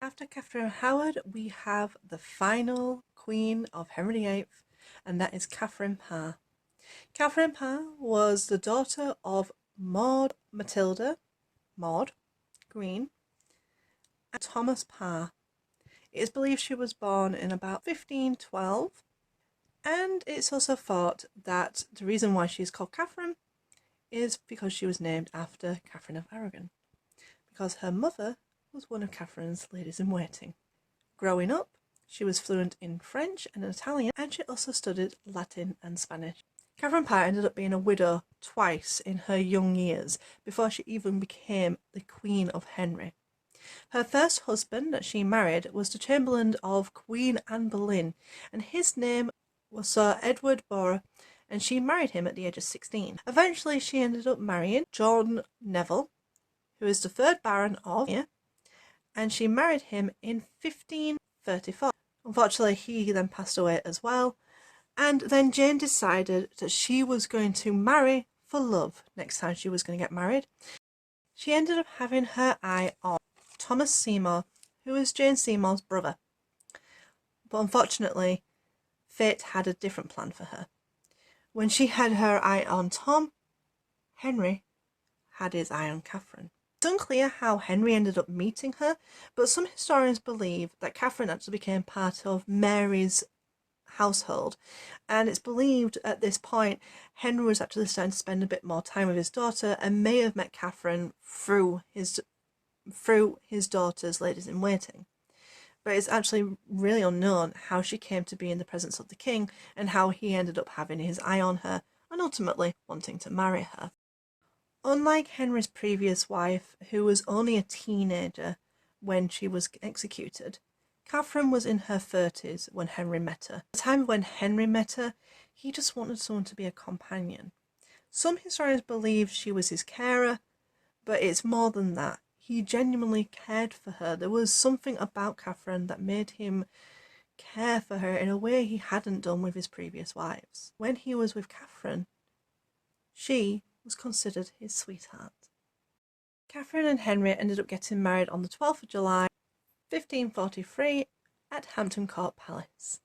After Catherine Howard, we have the final queen of Henry VIII, and that is Katherine Parr. Katherine Parr was the daughter of Maud Green, and Thomas Parr. It is believed she was born in about 1512, and it's also thought that the reason why she's called Catherine is because she was named after Catherine of Aragon, because her mother was one of Catherine's ladies-in-waiting. Growing up, she was fluent in French and Italian, and she also studied Latin and Spanish. Katherine Parr ended up being a widow twice in her young years before she even became the Queen of Henry. Her first husband that she married was the Chamberlain of Queen Anne Boleyn, and his name was Sir Edward Borough, and she married him at the age of 16. Eventually, she ended up marrying John Neville, who is the 3rd Baron of York, and she married him in 1534. Unfortunately, he then passed away as well, and then Jane decided that she was going to marry for love next time she was going to get married. She ended up having her eye on Thomas Seymour, who was Jane Seymour's brother. But unfortunately, fate had a different plan for her. When she had her eye on Tom, Henry had his eye on Catherine. It's unclear how Henry ended up meeting her, but some historians believe that Catherine actually became part of Mary's household, and it's believed at this point Henry was actually starting to spend a bit more time with his daughter and may have met Catherine through his daughter's ladies-in-waiting. But it's actually really unknown how she came to be in the presence of the king and how he ended up having his eye on her and ultimately wanting to marry her. Unlike Henry's previous wife, who was only a teenager when she was executed, Catherine was in her 30s when Henry met her. At the time when Henry met her, he just wanted someone to be a companion. Some historians believe she was his carer, but it's more than that. He genuinely cared for her. There was something about Catherine that made him care for her in a way he hadn't done with his previous wives. When he was with Catherine, she was considered his sweetheart. Catherine and Henry ended up getting married on the 12th of July 1543 at Hampton Court Palace.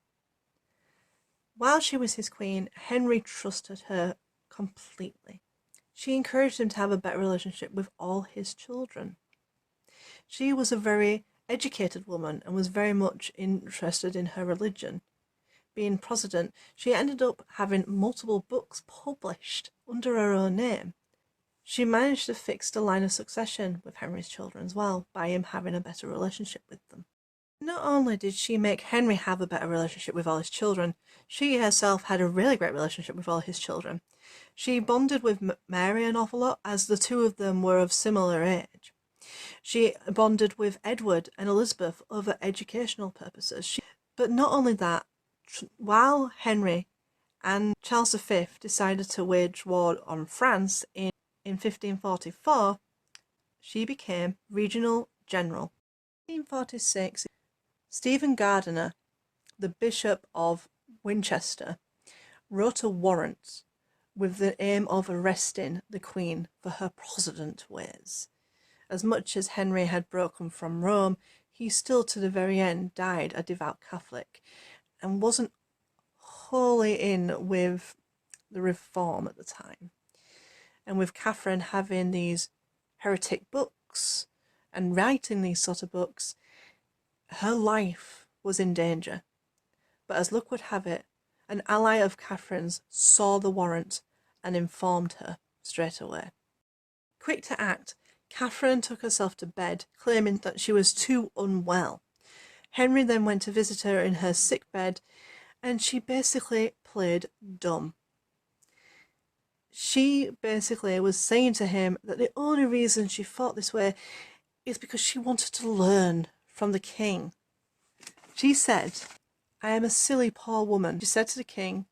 While she was his queen, Henry trusted her completely. She encouraged him to have a better relationship with all his children. She was a very educated woman and was very much interested in her religion. Being Protestant, she ended up having multiple books published under her own name. She managed to fix the line of succession with Henry's children as well, by him having a better relationship with them. Not only did she make Henry have a better relationship with all his children, she herself had a really great relationship with all his children. She bonded with Mary an awful lot, as the two of them were of similar age. She bonded with Edward and Elizabeth over educational purposes. But not only that, while Henry and Charles V decided to wage war on France in 1544, she became regional general. In 1546, Stephen Gardiner, the Bishop of Winchester, wrote a warrant with the aim of arresting the Queen for her Protestant ways. As much as Henry had broken from Rome, he still to the very end died a devout Catholic and wasn't wholly in with the reform at the time. And with Catherine having these heretic books and writing these sort of books, her life was in danger. But as luck would have it, an ally of Catherine's saw the warrant and informed her straight away. Quick to act, Catherine took herself to bed, claiming that she was too unwell. Henry then went to visit her in her sick bed, and she basically played dumb. She basically was saying to him that the only reason she fought this way is because she wanted to learn from the king. She said, "I am a silly poor woman." She said to the king,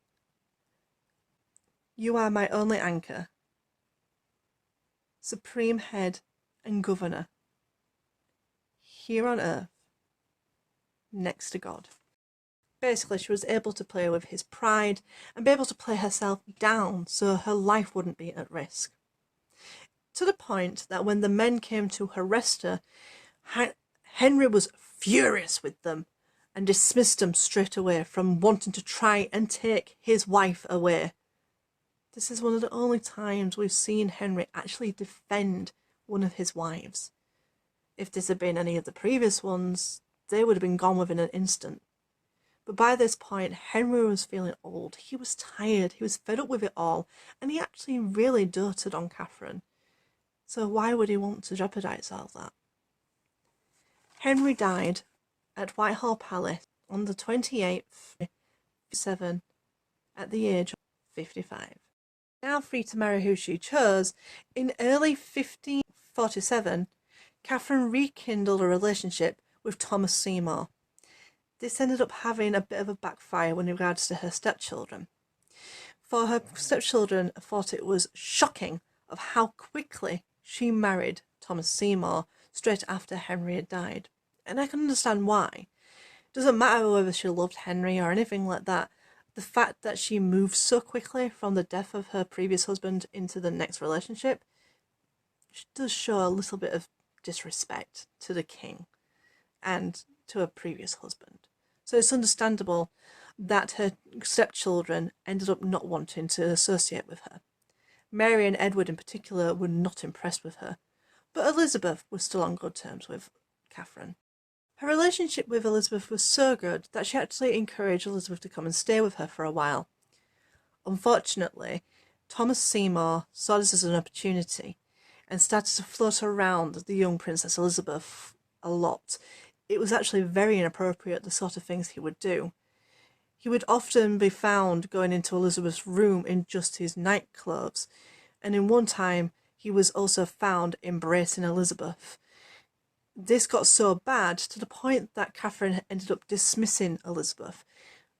"You are my only anchor, supreme head and governor, here on earth, next to God." Basically, she was able to play with his pride and be able to play herself down so her life wouldn't be at risk. To the point that when the men came to arrest her, Henry was furious with them and dismissed them straight away from wanting to try and take his wife away. This is one of the only times we've seen Henry actually defend one of his wives. If this had been any of the previous ones, they would have been gone within an instant. But by this point, Henry was feeling old. He was tired. He was fed up with it all. And he actually really doted on Catherine. So why would he want to jeopardise all that? Henry died at Whitehall Palace on the 28th, 7, at the age of 55. Now free to marry who she chose, in early 1547, Catherine rekindled a relationship with Thomas Seymour. This ended up having a bit of a backfire in regards to her stepchildren. For her stepchildren thought it was shocking of how quickly she married Thomas Seymour straight after Henry had died. And I can understand why. It doesn't matter whether she loved Henry or anything like that. The fact that she moved so quickly from the death of her previous husband into the next relationship does show a little bit of disrespect to the king and to her previous husband. So it's understandable that her stepchildren ended up not wanting to associate with her. Mary and Edward in particular were not impressed with her, but Elizabeth was still on good terms with Catherine. Her relationship with Elizabeth was so good that she actually encouraged Elizabeth to come and stay with her for a while. Unfortunately, Thomas Seymour saw this as an opportunity and started to float around the young Princess Elizabeth a lot. It was actually very inappropriate, the sort of things he would do. He would often be found going into Elizabeth's room in just his night clothes, and in one time he was also found embracing Elizabeth. This got so bad to the point that Catherine ended up dismissing Elizabeth,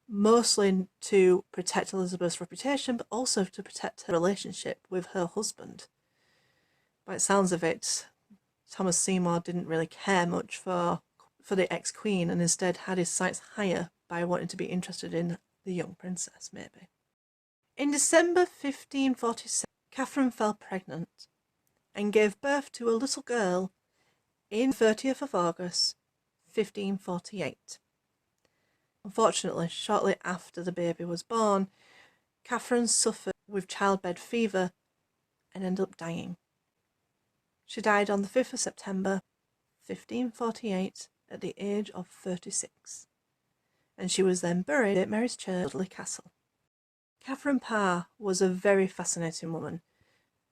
mostly to protect Elizabeth's reputation, but also to protect her relationship with her husband. By the sounds of it, Thomas Seymour didn't really care much for the ex-queen and instead had his sights higher by wanting to be interested in the young princess, maybe. In December 1547, Catherine fell pregnant and gave birth to a little girl in 30th of August 1548. Unfortunately, shortly after the baby was born, Catherine suffered with childbed fever and ended up dying. She died on the 5th of September 1548 at the age of 36, and she was then buried at Mary's Church, Dudley Castle. Katherine Parr was a very fascinating woman.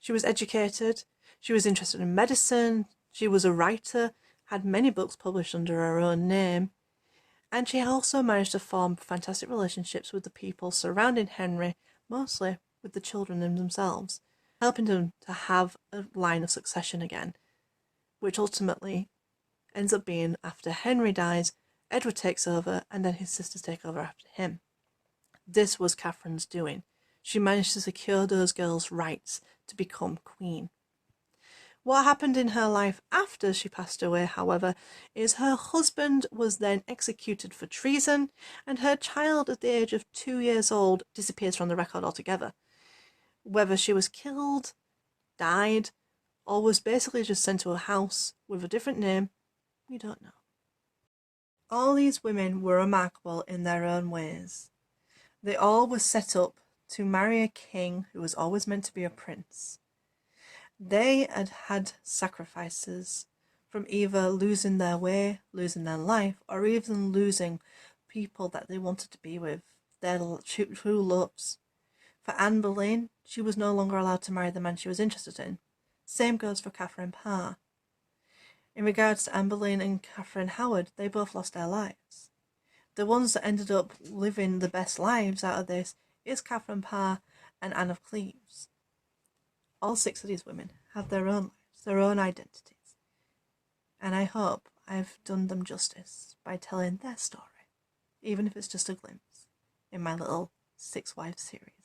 She was educated, she was interested in medicine, she was a writer, had many books published under her own name, and she also managed to form fantastic relationships with the people surrounding Henry, mostly with the children themselves, helping them to have a line of succession again, which ultimately ends up being after Henry dies, Edward takes over, and then his sisters take over after him. This was Catherine's doing. She managed to secure those girls' rights to become queen. What happened in her life after she passed away, however, is her husband was then executed for treason, and her child at the age of 2 years old disappears from the record altogether. Whether she was killed, died, or was basically just sent to a house with a different name, we don't know. All these women were remarkable in their own ways. They all were set up to marry a king who was always meant to be a prince. They had had sacrifices from either losing their way, losing their life, or even losing people that they wanted to be with, their true loves. For Anne Boleyn, she was no longer allowed to marry the man she was interested in. Same goes for Katherine Parr. In regards to Anne Boleyn and Catherine Howard, they both lost their lives. The ones that ended up living the best lives out of this is Katherine Parr and Anne of Cleves. All 6 of these women have their own lives, their own identities. And I hope I've done them justice by telling their story, even if it's just a glimpse, in my little 6 Wives series.